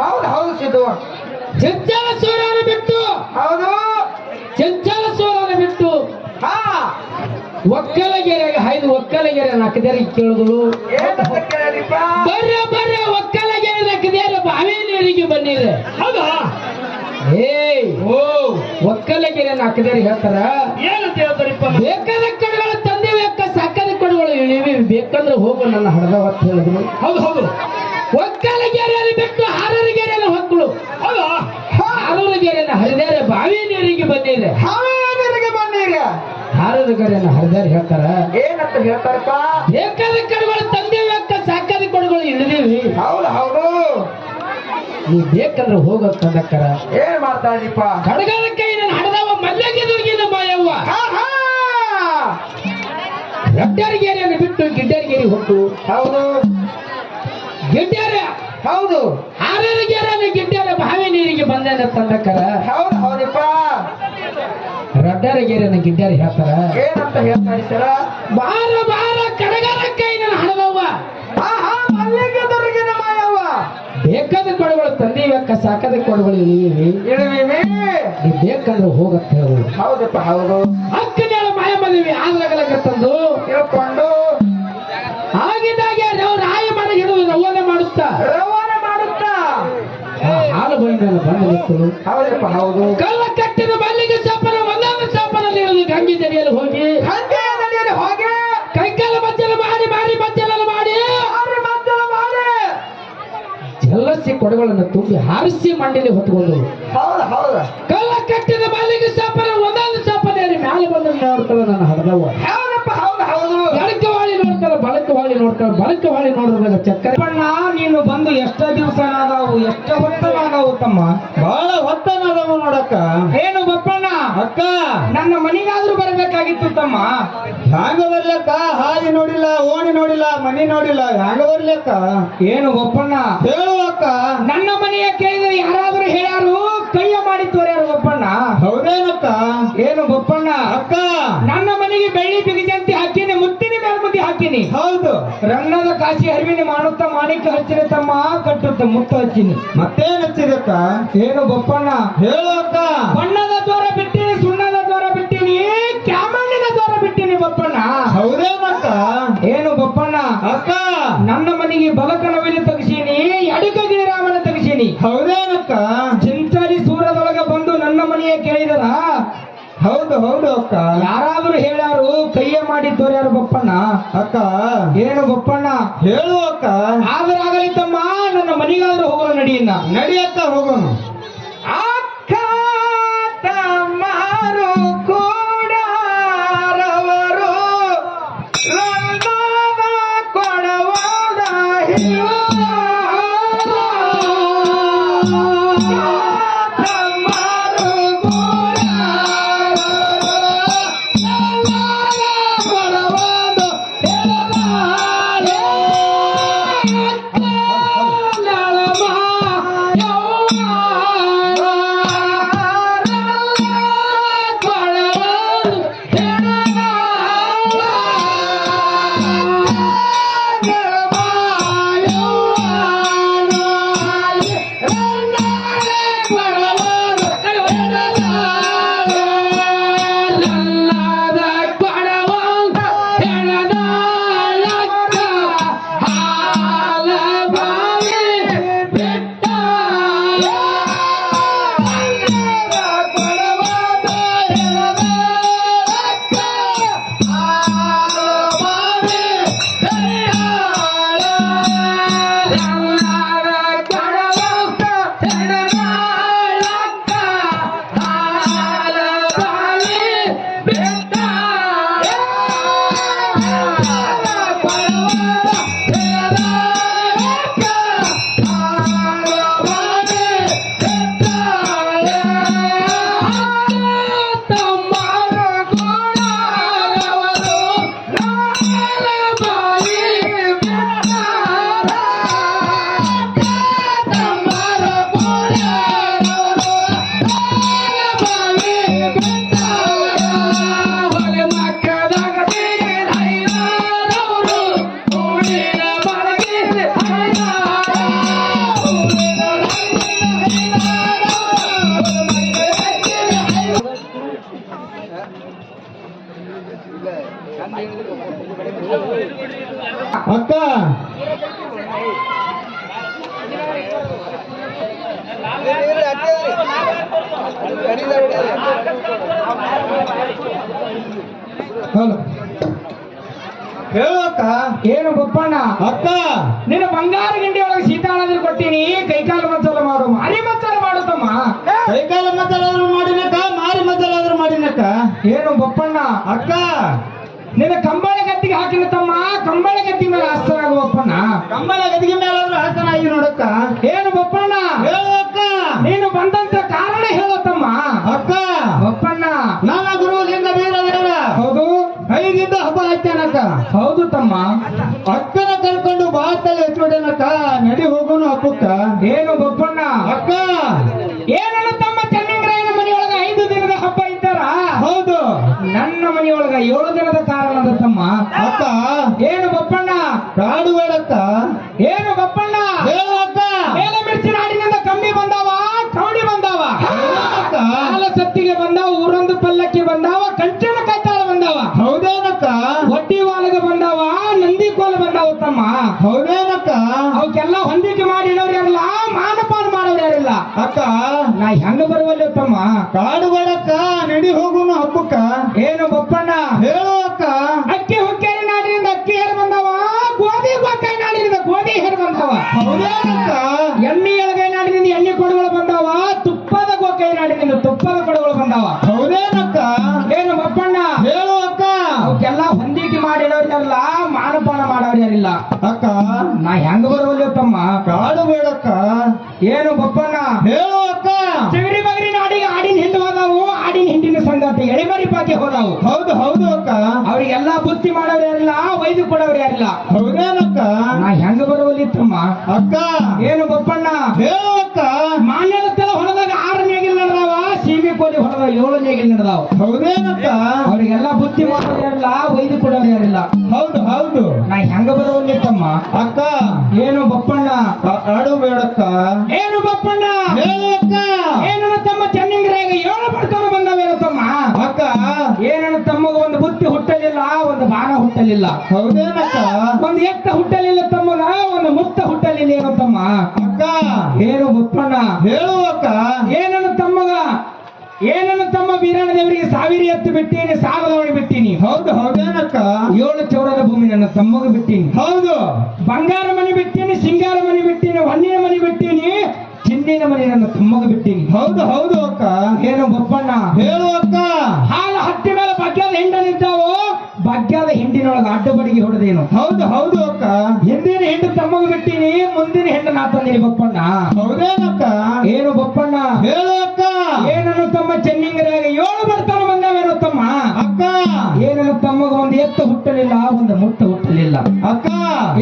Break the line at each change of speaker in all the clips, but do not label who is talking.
ಹೌದು ಹೌದು ಸಿದ್ದು.
ಚಂಚಲ ಸೂರನ ಬಿಟ್ಟು
ಹೌದು
ಚಂಚಲ ಸೂರನ ಬಿಟ್ಟು
ಹಾ
ಒಕ್ಕಲಗೆರೆಗೆ ಹಾಯ್ದು ಒಕ್ಕಲಗೆರೆ ನಕ್ಕದೇರಿಗೆ ಕೇಳಿದಳು.
ಏನಂತ ಕೇಳಿಪ್ಪ?
ಬರ್ರೆ ಒಕ್ಕಲಗೆರೆ ನಕ್ಕದೇರ ಬಾವಿ ನೀರಿಗೆ ಬಂದಿದೆ.
ಹೌದಾ?
ಓ ಒಕ್ಕಲಗೆರೆ ನಕ್ಕದೇರಿ ಹೇಳ್ತಾರ
ಏನಂತ ಹೇಳ್ತಾರಿಪ್ಪ?
ಬೇಕಾದ ಕಡೆಗಳು ತಂದೆ ಬೇಕ ಸಾಕಾದ ಕಡೆಗಳು ಇಳಿವಿ ಬೇಕಂದ್ರೆ ಹೋಗು ನನ್ನ ಹಡದ ಹೊತ್ತು ಹೇಳಿದ್ರು.
ಹೌದು ಹೌದು.
ಒಕ್ಕಲಗೆರೆಯನ್ನು ಬಿಟ್ಟು ಹಾರರಗೆರೆಯನ್ನು ಹೊಕ್ಕಳು.
ಹೌದಾ?
ಹಾರರಗೆರೆಯನ್ನು ಹರಿದಾರೆ ಬಾವಿ ನೀರಿಗೆ ಬಂದಿದೆ.
ಹಾವೇರಿಗೆ ಬಂದಿರಿ.
ಹಾರರಗೆರೆಯನ್ನು ಹರಿದಾರೆ ಹೇಳ್ತಾರ
ಏನಂತ ಹೇಳ್ತಾರಪ್ಪ?
ಬೇಕಾದ ಕಡೆಗಳು ತಂದೆ ಬೇಕ ಸಾಕಾದ ಕಡೆಗಳು ಇಳಿದೀವಿ.
ಹೌದು ಹೌದು.
ನೀ ಬೇಕಂದ್ರೆ ಹೋಗಕ್ಕಂದಕ್ಕರ
ಏನ್ ಮಾಡ್ತಾರಿಪ್ಪ?
ಕಡಗಾದ ಕೈ ನನ್ನ ಹಡದವ ಮಲ್ಲೆಗೆ ದುರ್ಗಿನ ಮಾಯವ್ವ. ರಡ್ಡರಿಗೆರೆಯನ್ನು ಬಿಟ್ಟು ಗಿಡ್ಡರಿಗೆರೆ ಹೊಕ್ಕು.
ಹೌದು
ಗಿಡ್ಡರ
ಹೌದು.
ಹಾರರಗೆರೆಯನ್ನು ಗಿಡ್ಡರ ಬಾವಿ ನೀರಿಗೆ ಬಂದೇನ ತಂದಕ್ಕರ
ಹೌದು ಹೌದಪ್ಪ.
ರಡ್ಡರಿಗೆರೆಯನ್ನು ಗಿಡ್ಡರ ಹೇಳ್ತಾರ
ಏನಂತ ಹೇಳ್ತಾರೆ ಸರ?
ಬಾರ ಕಡಗಾದ ಕೈ ನನ್ನ ಹಡದವ್ವ.
ಮಲ್ಲಿಗೆ ದುರ್ಗಿನ ಮಾಯವ್ವ.
ಬೇಕಾದ ಕೊಡುಗಳು ತಂದೆ ಬೇಕ ಸಾಕಾದ ಕೊಡುಗಳು ಇಳಿವಿ.
ಇಳುವಿವಿ.
ನೀ ಬೇಕಂದ್ರೆ ಹೋಗತ್ತ ಹೇಳು.
ಹೌದಪ್ಪ ಹೌದು.
ಅಕ್ಕನೇಳ ಮಾಯ ಮದುವೆ ಆದ್ರಗಲಕ ತಂದು
ತಿಳ್ಕೊಂಡು
ಆಗಿದ್ದಾಗೆ ನಾವು ರಾಯ ಮಾಡಿ ಹಿಡಿದು ರವಾನೆ ಮಾಡುತ್ತಾ
ರವಾನೆ ಮಾಡುತ್ತಾ
ಹಾಲು ಬೈನಲ್ಲಿ ಬಂದು ನಿಂತಳು.
ಹೌದಪ್ಪ ಹೌದು.
ಕಲ್ಲ ಕಟ್ಟಿದ ಮಲ್ಲಿಗೆ ಚಾಪನ ಒಂದೊಂದು ಚಾಪನಲ್ಲಿ ಇಳಿದು ಗಂಗೆ ದರಿಯಲ್ಲಿ ಹೋಗಿ
ಹಂಗೆ ನಡೆಯಲು ಹೋಗಿ
ಕೈಕಾಲ ಮಜ್ಜಲ ಮಾಡಿ ಮಜ್ಜಲ ಮಾಡಿ
ಮದ್ದಲ ಮಾಡಿ
ಜಲಸಿ ಕೊಡುಗಳನ್ನು ತುಂಬಿ ಹಾರಿಸಿ ಮಂಡಿಲಿ ಹೊತ್ಕೊಂಡು
ಹೌದು ಹೌದು.
ಕಲ್ಲ ಕಟ್ಟಿದ ಮಲ್ಲಿಗೆ ಚಾಪನ ಒಂದೊಂದು ಚಾಪನೆಯಲ್ಲಿ ಮ್ಯಾಲೆ ಬಂದು ನೋಡ್ತಾಳೆ ನನ್ನ ಹಡದವ್ವ.
ಹೌದಪ್ಪ ಹೌದು ಹೌದು.
ಎಡಕ್ಕೆ ವಾಳಿ ನೋಡ್ತಾಳೆ ಬಳಕ್ಕೆ ವಾಳಿ ನೋಡಿದಾಗ ಚಕ್ಕರೆ
ಅಣ್ಣ ನೀನು ಬಂದು ಎಷ್ಟ ದಿವಸ ಆದವು? ಎಷ್ಟ ಹೊತ್ತನಾದವು ತಮ್ಮ? ಬಹಳ ಹೊತ್ತನಾದವು ನೋಡಕ್ಕ.
ಏನು ಬಪ್ಪಣ್ಣ
ಅಕ್ಕ
ನನ್ನ ಮನೆಗಾದ್ರೂ ಬರಬೇಕಾಗಿತ್ತು ತಮ್ಮ.
ಹ್ಯಾಂಗ ಬರ್ಲಕ್ಕ? ಹಾದಿ ನೋಡಿಲ್ಲ, ಓಣಿ ನೋಡಿಲ್ಲ, ಮನಿ ನೋಡಿಲ್ಲ, ಹ್ಯಾಂಗ ಬರ್ಲಕ್ಕ?
ಏನು ಬಪ್ಪಣ್ಣ
ಹೇಳು ಅಕ್ಕ.
ನನ್ನ ಮನೆಯ ಕೇಳಿದ್ರೆ ಯಾರಾದ್ರೂ ಹೇಳ್ಯಾರು ಕೈಯ ಮಾಡಿ ತೋರ್ಯಾರು ಬಪ್ಪಣ್ಣ.
ಹೌದೇನಕ್ಕ?
ಏನು ಬಪ್ಪಣ್ಣ
ಅಕ್ಕ
ನನ್ನ ಮನೆಗೆ ಬೆಳ್ಳಿ ಬಿಗಿಜಂತಿ ಹಾಕಿನಿ, ಮುತ್ತಿನ ಮೇಲ್ಮುದ್ದಿ ಹಾಕಿನಿ.
ಹೌದು.
ರನ್ನದ ಕಾಶಿ ಹರಿವಿನಿ ಮಾಡುತ್ತಾ ಮಾಣಿಕ ಹಚ್ಚಿನ ತಮ್ಮ ಕಟ್ಟುತ್ತ ಮುತ್ತು ಹಚ್ಚಿನಿ.
ಮತ್ತೇನ್ ಹಚ್ಚಿದಕ್ಕ?
ಏನು ಬಪ್ಪಣ್ಣ
ಹೇಳು ಅಕ್ಕ.
ಬಣ್ಣದ ದ್ವಾರ ಬಿಟ್ಟಿನಿ, ಸುಣ್ಣದ ದ್ವಾರ ಬಿಟ್ಟಿನಿ, ಕ್ಯಾಮಣ್ಣಿನ ದ್ವಾರ ಬಿಟ್ಟಿನಿ ಬಪ್ಪಣ್ಣ.
ಹೌದೇನಕ್ಕ?
ಏನು ಬಪ್ಪಣ್ಣ
ಅಕ್ಕ
ನನ್ನ ಮನೆಗೆ ಬಲಕನವಿಲಿ ತೆಗಿಸೀನಿ, ಅಡುಕಗಿರಿ ರಾಮನ ತೆಗಿಸೀನಿ.
ಹೌದೇನಕ್ಕ?
ಚಿಂಚಲಿ ಸೂರದೊಳಗ ಬಂದು ನನ್ನ ಮನೆಯ ಕೇಳಿದರ
ಹೌದು ಹೌದು ಅಕ್ಕ.
ಯಾರಾದ್ರೂ ಹೇಳ್ಯಾರು ಕೈಯ ಮಾಡಿ ತೋರ್ಯಾರು ಬಪ್ಪಣ್ಣ.
ಅಕ್ಕ
ಏನು ಬಪ್ಪಣ್ಣ
ಹೇಳು ಅಕ್ಕ.
ಆದರಾಗಲಿ ತಮ್ಮ ನನ್ನ ಮನೆಗಾದ್ರೂ ಹೋಗಲು ನಡಿಯನ್ನ.
ನಡಿಯಕ್ಕ ಹೋಗೋಣ.
ಅಕ್ಕ ತಮ್ಮರು ಕೂಡ ರವರು ರನ್ನದ ಕೊಡವಾದ ಹಿರಿಯ
ಅಕ್ಕ ಹಲೋ ಹೇಳು ಅಕ್ಕ.
ಏನು ಬಪ್ಪಣ್ಣ,
ಅಕ್ಕ
ನಿನ್ನ ಬಂಗಾರ ಗಿಂಡಿ ಒಳಗೆ ಶೀತಾಳಾದ್ರೂ ಕೊಟ್ಟಿನಿ, ಕೈಕಾಲು ಮಸಾಲ ಮಾಡು, ಮಾರಿ ಮಸಾಲ ಮಾಡು ತಮ್ಮ.
ಕೈಕಾಲ ಮದ್ದಲಾದ್ರೂ ಮಾಡಿನಕ್ಕ, ಮಾರಿ ಮದ್ದಲಾದ್ರೂ ಮಾಡಿನಕ್ಕ.
ಏನು ಬಪ್ಪಣ್ಣ,
ಅಕ್ಕ
ನಿನ್ನ ಕಂಬಳ ಗದ್ದಿಗೆ ಹಾಕಿನ ತಮ್ಮ, ಕಂಬಳ ಗದ್ದಿ ಮೇಲೆ ಆಸ್ತನಾಗು ಬಪ್ಪಣ್ಣ.
ಕಂಬಳ ಗದಿಗೆ ಮೇಲಾದ್ರೂ ಹಾಸನ ಆಗಿ ನೋಡಕ್ಕ.
ಏನು ಬಪ್ಪಣ್ಣ,
ಹೇಳು ಅಕ್ಕ.
ನೀನು ಬಂದಂತ ಕಾರಣ ಹೇಳೋ ತಮ್ಮ.
ಅಕ್ಕ
ಬಪ್ಪಣ್ಣ,
ನನ್ನ ಗುರು ಲಿಂಗ ಬೀರದೇವ
ಹೌದು
ಐದಿಂದ ಹಬ್ಬ ಹಾಕ್ಯಾನಕ್ಕ.
ಹೌದು ತಮ್ಮ.
ಅಕ್ಕನ ಕರ್ಕೊಂಡು ಬಾತಲ್ಲಿ ಹೆಚ್ಚೋಡೇನಕ್ಕ, ನಡಿ ಹೋಗೋನು ಹಬ್ಬಕ್ಕ.
ಏನು ಬಪ್ಪಣ್ಣ,
ಅಕ್ಕ
ಏನನ್ನ ತಮ್ಮ ಚೆನ್ನಿಂಗರಾಯನ ಮನೆಯೊಳಗ 5 ದಿನದ ಹಬ್ಬ ಇದ್ದಾರ,
ಹೌದು
ನನ್ನ ಮನೆಯೊಳಗ 7 ದಿನದ ಕಾರಣದ ತಮ್ಮ.
ಅಕ್ಕ
ಏನು ಬಪ್ಪಣ್ಣ,
ಕಾಡು ಬೇಡಕ್ಕ.
ಏನು ಬಪ್ಪಣ್ಣ,
ಹೇಳು ಅಕ್ಕ.
ಮೇಲೆ ಮಿರ್ಚಿ ನಾಡಿನಿಂದ ಕಮ್ಮಿ ಬಂದಾವ, ಕೌಡಿ ಬಂದಾವ,
ಅಕ್ಕ
ಹಾಲ ಸತ್ತಿಗೆ ಬಂದಾವ, ಊರೊಂದು ಪಲ್ಲಕ್ಕಿ ಬಂದಾವ, ಕಂಚನ ಕೈತಾಳ ಬಂದಾವ,
ಹೌದೇನಕ್ಕ.
ಒಡ್ಡಿ ವಾಲಗ ಬಂದಾವ, ನಂದಿ ಕೋಲ ಬಂದಾವ ತಮ್ಮ.
ಹೌದೇನಕ್ಕ.
ಅವಕ್ಕೆಲ್ಲ ಹೊಂದಿಕೆ ಮಾಡಿ ಇಡೋರು ಯಾರಿಲ್ಲ, ಮಾನಪಾನ ಮಾಡೋರು ಯಾರಿಲ್ಲ.
ಅಕ್ಕ
ನಾ ಹೆಂಗ ಬರುವಲ್ಲ ತಮ್ಮ.
ಕಾಡು ಬೇಡಕ್ಕ, ನಡಿ ಹೋಗೋನು ಹಬ್ಬಕ್ಕ.
ಏನು ಬಪ್ಪಣ್ಣ,
ಹೇಳು ಅಕ್ಕ.
ಅಕ್ಕಿ ಹುಕ್ಕೇರಿ ನಾಡಿನಿಂದ ಅಕ್ಕಿ ಹೇರ್ ಬಂದಾವ, ಗೋಧಿ ಗೋಕಾಯಿ ನಾಡಿನಿಂದ ಗೋಧಿ ಹೇರ್ ಬಂದಾವ,
ಹೌದೇನಕ್ಕ.
ಎಣ್ಣೆ ಎಳಗಾಯಿ ನಾಡಿನಿಂದ ಎಣ್ಣೆ ಕೊಡುಗಳು ಬಂದಾವ, ತುಪ್ಪದ ಗೋಕಾಯಿ ನಾಡಿನಿಂದ ತುಪ್ಪದ ಕೊಡುಗಳು ಬಂದಾವ.
ಹೌದೇನಕ್ಕ.
ಏನು ಬಪ್ಪಣ್ಣ,
ಹೇಳು ಅಕ್ಕ.
ಅವಕ್ಕೆಲ್ಲ ಹೊಂದಿಕೆ ಮಾಡಿಡೋರು ಯಾರಿಲ್ಲ, ಮಾನಪಾನ ಮಾಡೋರು ಯಾರಿಲ್ಲ.
ಅಕ್ಕ
ನಾ ಹೆಂಗ ಬರುವಲ್ಲ ತಮ್ಮ.
ಕಾಡು ಬೇಡಕ್ಕ.
ಏನು ಬಪ್ಪಣ್ಣ,
ಹೇಳು ಅಕ್ಕ.
ಚಿಗರಿ ಬಗರಿ ನಾಡಿಗೆ ಆಡಿನ ಹಿಂಡು ಹೋದಾವು, ಆಡಿನ ಹಿಂಡಿನ ಸಂಗಾಟ ಎಳಿಮರಿ ಪಾಕಿ ಹೋದಾವು.
ಹೌದು ಹೌದು ಅಕ್ಕ.
ಅವ್ರಿಗೆಲ್ಲ ಬುತ್ತಿ ಮಾಡೋರು ಯಾರಿಲ್ಲ, ವೈದ್ಯ ಕೊಡೋರು ಯಾರಿಲ್ಲ.
ಹೌದೇನಕ್ಕ.
ನಾ ಹೆಂಗ ಬರುವಲ್ಲಿ ತಮ್ಮ.
ಅಕ್ಕ
ಏನು ಬಪ್ಪಣ್ಣ,
ಹೇಳು ಅಕ್ಕ.
ಮಾನ್ಯದತ್ತೆಲ್ಲ ಹೊಡೆದಾಗ 6 ನೇಗಿಲ್ ನಡೆದಾವ, ಸೀಮೆ ಕೋಲಿ ಹೊಡೆದ 7 ನೇಗಿಲ್ ನಡೆದಾವ.
ಹೌದೇನಕ್ಕ.
ಅವ್ರಿಗೆಲ್ಲ ಬುತ್ತಿ ಮಾಡೋರು ಯಾರಿಲ್ಲ, ವೈದ್ಯ ಕೊಡೋರು ಯಾರಿಲ್ಲ.
ಹೌದು ಹೌದು
ನಾ ಹೆಂಗ ಬರುವಲ್ಲಿ ತಮ್ಮ.
ಅಕ್ಕ
ಏನು ಬಪ್ಪಣ್ಣ,
ಕಾಡು ಬೇಡಕ್ಕ.
ಏನು ಬಪ್ಪಣ್ಣ,
ಹೇಳು ಅಕ್ಕ.
ಏನು ತಮ್ಮ ಚೆನ್ನಿಂಗರಾಗ 7 ಬಡ್ಕೊಂಡು ಬಂದವೇನು ತಮ್ಮ.
ಅಕ್ಕ
ಏನನ್ನು ತಮ್ಮಗ ಒಂದು ಬುತ್ತಿ ಹುಟ್ಟಲಿಲ್ಲ, ಒಂದು ಬಾಣ ಹುಟ್ಟಲಿಲ್ಲ,
ಹೌದೇನಕ್ಕ.
ಒಂದು ಎತ್ತ ಹುಟ್ಟಲಿಲ್ಲ ತಮ್ಮಗ, ಒಂದು ಮುತ್ತ ಹುಟ್ಟಲಿಲ್ಲ ಏನು ತಮ್ಮ.
ಅಕ್ಕ
ಏನು ಬಪ್ಪಣ್ಣ,
ಹೇಳು ಅಕ್ಕ.
ಏನನ್ನು ತಮ್ಮಗ, ಏನನ್ನು ತಮ್ಮ ಬೀರಣ್ಣ ದೇವರಿಗೆ 1000 ಎತ್ತು ಬಿಟ್ಟೀನಿ, ಸಾಗದವಳಿ ಬಿಟ್ಟೀನಿ.
ಹೌದು ಹೌದೇನಕ್ಕ.
7 ಚೌರದ ಭೂಮಿ ನನ್ನ ತಮ್ಮಗ ಬಿಟ್ಟೀನಿ.
ಹೌದು
ಬಂಗಾರ ಮನೆ ಬಿಟ್ಟೀನಿ, ಸಿಂಗಾರ ಮನೆ ಬಿಟ್ಟೀನಿ, ಹೊನ್ನಿನ ಮನೆ ಬಿಟ್ಟೀನಿ, ಚಿನ್ನಿನ ಮನೆ ನನ್ನ ತಮ್ಮಗ ಬಿಟ್ಟೀನಿ.
ಹೌದು ಹೌದು ಅಕ್ಕ.
ಏನು ಬಪ್ಪಣ್ಣ,
ಹೇಳು ಅಕ್ಕ.
ಹಾಲು ಹಟ್ಟಿ ಮೇಲೆ ಭಾಗ್ಯದ ಹಿಂಡ ನಿಂತಾವು, ಭಾಗ್ಯದ ಹಿಂಡಿನೊಳಗೆ ಅಡ್ಡಬಡಿಗೆ ಹೊಡೆದೇನು.
ಹೌದು ಹೌದು ಅಕ್ಕ.
ಹಿಂದಿನ ಹಿಂಡು ತಮ್ಮಗ ಬಿಟ್ಟೀನಿ, ಮುಂದಿನ ಹಿಂಡು ನಾ ತಂದೀನಿ ಬಪ್ಪಣ್ಣ.
ಹೌದೇನಕ್ಕ.
ಏನು ಬಪ್ಪಣ್ಣ,
ಹೇಳು ಅಕ್ಕ.
ಏನನ್ನು ತಮ್ಮ ಚೆನ್ನಿಂಗರಾಗ 7 ಬಡ್ತಾನ ಬಂದಾವೇನೋ ತಮ್ಮ.
ಅಕ್ಕ
ಏನನ್ನು ತಮ್ಮಗ ಒಂದು ಎತ್ತು ಹುಟ್ಟಲಿಲ್ಲ, ಒಂದು ಮುತ್ತ ಹುಟ್ಟಲಿಲ್ಲ.
ಅಕ್ಕ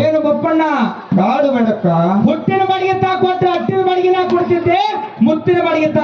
ಏನು ಬಪ್ಪಣ್ಣ,
ಕಾಡು ಬೇಡಕ್ಕ.
ಹುಟ್ಟಿನ ಬಾಡಿಗೆ ತಾ ಕೊಟ್ರೆ ಹಟ್ಟಿನ ಬಾಡಿಗೆ ನಾ ಕೊಡ್ತಿದ್ದೆ, ಮುತ್ತಿನ ಬಾಡಿಗೆ ತಾ